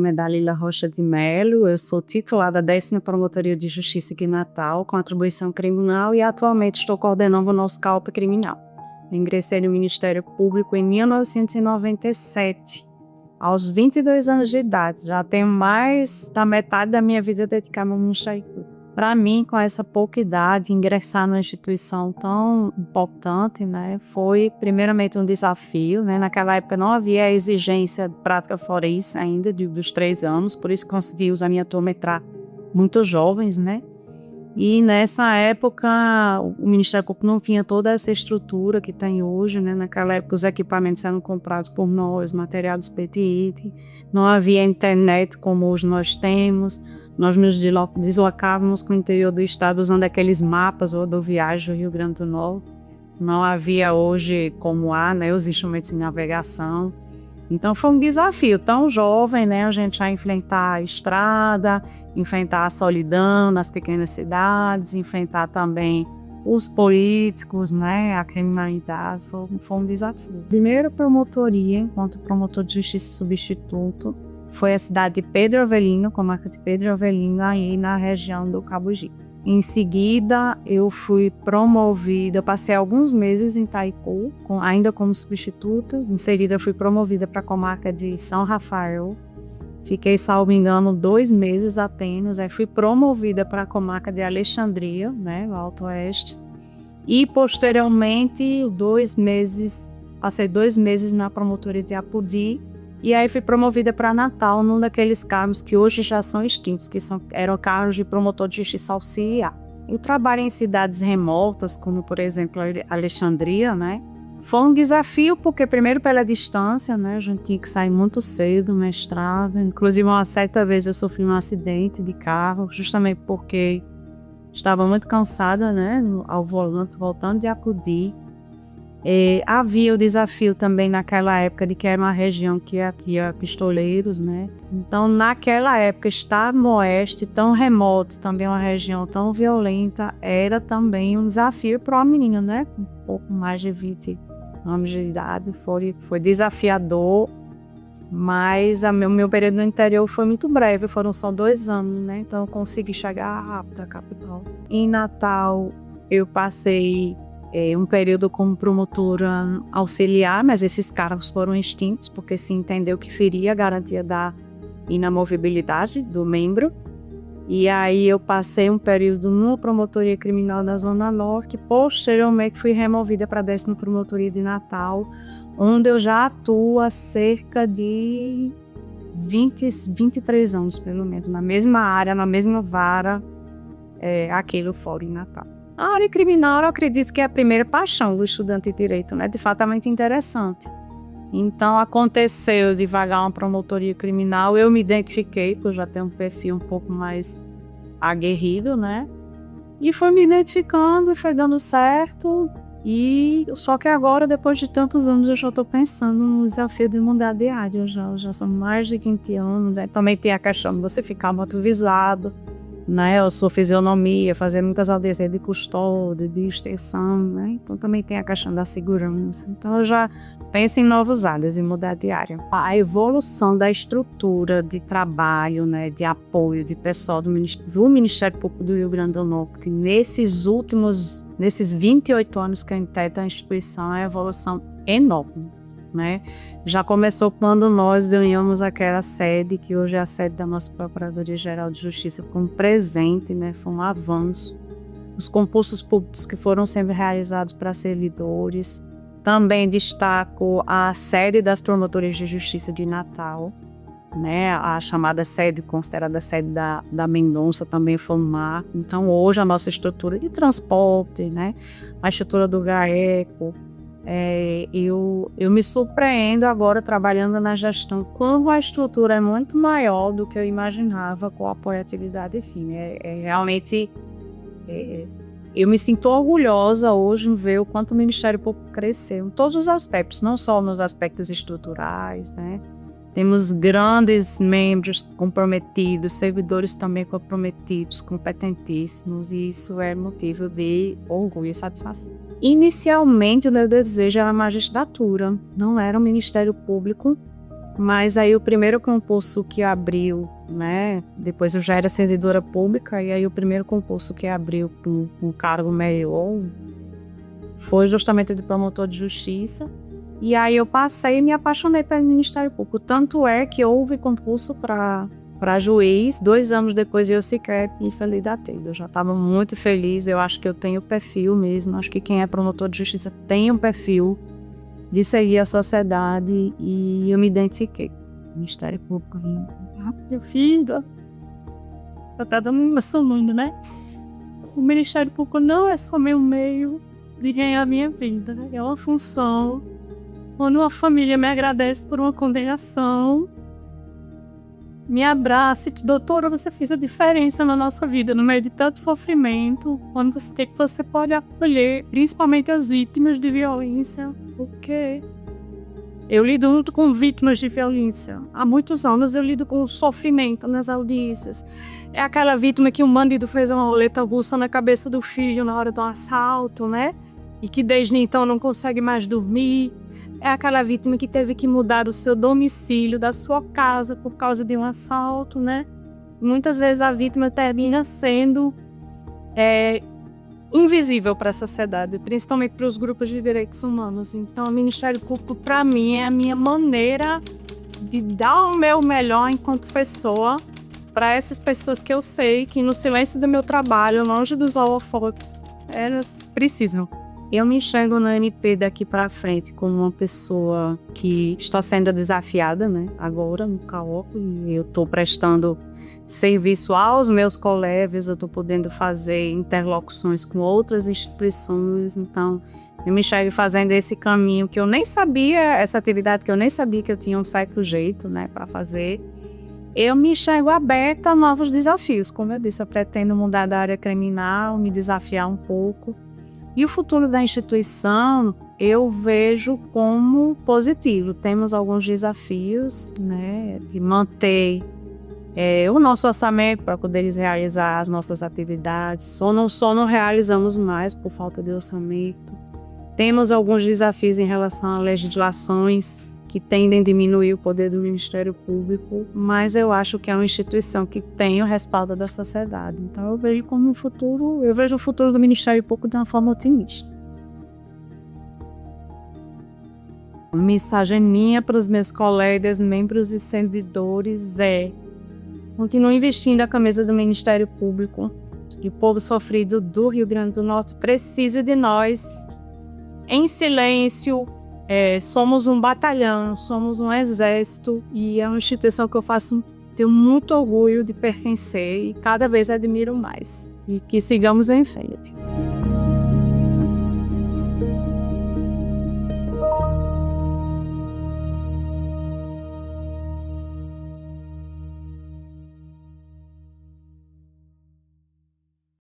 nome é Dalila Rocha de Melo, eu sou titular da 10ª Promotoria de Justiça de Natal, com atribuição criminal, e atualmente estou coordenando o nosso CAUP criminal. Ingressei no Ministério Público em 1997, aos 22 anos de idade. Já tenho mais da metade da minha vida dedicada ao Ministério Público. Para mim, com essa pouca idade, ingressar numa instituição tão importante, né, foi primeiramente um desafio, né? Naquela época não havia a exigência de prática forense ainda dos 3 anos, por isso consegui usar minha turma entrar muito jovens, né? E nessa época o Ministério Público não tinha toda essa estrutura que tem hoje, né? Naquela época os equipamentos eram comprados por nós, material do expediente, não havia internet como hoje nós temos. Nós nos deslocávamos com o interior do estado usando aqueles mapas rodoviários do Rio Grande do Norte. Não havia hoje como há, né, os instrumentos de navegação. Então foi um desafio tão jovem, né, a gente já enfrentar a estrada, enfrentar a solidão nas pequenas cidades, enfrentar também os políticos, né, a criminalidade. Foi um desafio. Primeira promotoria, enquanto promotor de justiça substituto, foi a cidade de Pedro Avelino, comarca de Pedro Avelino, aí na região do Cabugi. Em seguida, eu fui promovida, passei alguns meses em Itaipu, ainda como substituta. Em seguida, fui promovida para a comarca de São Rafael. Fiquei, salvo engano, 2 meses apenas. Aí fui promovida para a comarca de Alexandria, né, no Alto Oeste. E, posteriormente, passei 2 meses na promotoria de Apodi. E aí fui promovida para Natal, num daqueles cargos que hoje já são extintos, eram cargos de promotor de justiça auxiliar. Eu trabalho em cidades remotas, como por exemplo Alexandria, né? Foi um desafio porque primeiro pela distância, né? A gente tinha que sair muito cedo, mestrado. Inclusive uma certa vez eu sofri um acidente de carro, justamente porque estava muito cansada, né? Ao volante, voltando de Apodi. Havia o desafio também naquela época de que era uma região que havia pistoleiros, né? Então, naquela época, estar no oeste, tão remoto, também uma região tão violenta, era também um desafio para uma menina, né? Com um pouco mais de 20 anos de idade. Foi desafiador, mas o meu período no interior foi muito breve, foram só 2 anos, né? Então, eu consegui chegar rápido à capital. Em Natal, eu passei um período como promotora auxiliar, mas esses cargos foram extintos porque se entendeu que feria a garantia da inamovibilidade do membro. E aí eu passei um período numa promotoria criminal da Zona Norte, posteriormente fui removida para a 10ª Promotoria de Natal, onde eu já atuo há cerca de 23 anos, pelo menos, na mesma área, na mesma vara, aqui no Fórum em Natal. A área criminal, eu acredito que é a primeira paixão do estudante de direito, né? De fato, é muito interessante. Então, aconteceu de vagar uma promotoria criminal, eu me identifiquei, porque eu já tenho um perfil um pouco mais aguerrido, né? E foi me identificando e foi dando certo. Só que agora, depois de tantos anos, eu já estou pensando no desafio de mudar de área. Já são mais de 20 anos, né? Também tem a questão de você ficar muito visado, né, a sua fisionomia, fazer muitas audiências de custódia, de extensão, né? Então também tem a questão da segurança. Então eu já penso em novas áreas e mudar de área. A evolução da estrutura de trabalho, né, de apoio de pessoal do Ministério Público do Rio Grande do Norte nesses 28 anos que eu integro a instituição, é uma evolução enorme, né? Já começou quando nós ganhamos aquela sede, que hoje é a sede da nossa Procuradoria-Geral de Justiça, como presente, né? Foi um avanço. Os concursos públicos que foram sendo realizados para servidores. Também destaco a sede das Promotorias de Justiça de Natal, né? A chamada sede, considerada sede da Mendonça, também foi um marco. Então, hoje, a nossa estrutura de transporte, né? A estrutura do GAECO, eu me surpreendo agora trabalhando na gestão, como a estrutura é muito maior do que eu imaginava com o apoio à atividade fim. Realmente, eu me sinto orgulhosa hoje em ver o quanto o Ministério Público cresceu em todos os aspectos, não só nos aspectos estruturais, né? Temos grandes membros comprometidos, servidores também comprometidos, competentíssimos, e isso é motivo de orgulho e satisfação. Inicialmente, o meu desejo era a magistratura, não era o Ministério Público, Mas aí o primeiro concurso que abriu, né? Depois eu já era servidora pública, e aí o primeiro concurso que abriu para um cargo melhor foi justamente o de promotor de justiça. E aí eu passei e me apaixonei pelo Ministério Público. Tanto é que houve concurso para juiz, 2 anos depois eu sequer me candidatei. Eu já estava muito feliz, eu acho que eu tenho perfil mesmo, acho que quem é promotor de justiça tem um perfil de seguir a sociedade, e eu me identifiquei. O Ministério Público, meu filho, eu tá dando uma emocionando, né? O Ministério Público não é só meu meio de ganhar a minha vida, né? É uma função. Quando uma família me agradece por uma condenação, me abraça e diz: doutora, você fez a diferença na nossa vida, no meio de tanto sofrimento, quando você pode acolher, principalmente as vítimas de violência, porque eu lido muito com vítimas de violência. Há muitos anos eu lido com o sofrimento nas audiências. É aquela vítima que um bandido fez uma roleta russa na cabeça do filho na hora do assalto, né? E que desde então não consegue mais dormir. É aquela vítima que teve que mudar o seu domicílio, da sua casa, por causa de um assalto, né? Muitas vezes a vítima termina sendo invisível para a sociedade, principalmente para os grupos de direitos humanos. Então, o Ministério Público, para mim, é a minha maneira de dar o meu melhor enquanto pessoa para essas pessoas que eu sei que, no silêncio do meu trabalho, longe dos holofotes, elas precisam. Eu me enxergo na MP daqui para frente como uma pessoa que está sendo desafiada, né? Agora, no CAOP, eu estou prestando serviço aos meus colegas, eu estou podendo fazer interlocuções com outras instituições, então eu me enxergo fazendo esse caminho que eu nem sabia, essa atividade que eu nem sabia que eu tinha um certo jeito, né, para fazer. Eu me enxergo aberta a novos desafios, como eu disse, eu pretendo mudar da área criminal, me desafiar um pouco. E o futuro da instituição eu vejo como positivo. Temos alguns desafios, né, de manter o nosso orçamento para poder realizar as nossas atividades. Só não realizamos mais por falta de orçamento. Temos alguns desafios em relação a legislações que tendem a diminuir o poder do Ministério Público, mas eu acho que é uma instituição que tem o respaldo da sociedade. Então eu vejo o futuro do Ministério Público de uma forma otimista. A mensagem minha para os meus colegas, membros e servidores é: continue investindo na camisa do Ministério Público. E o povo sofrido do Rio Grande do Norte precisa de nós. Em silêncio, somos um batalhão, somos um exército, e é uma instituição que tenho muito orgulho de pertencer e cada vez admiro mais. E que sigamos em frente.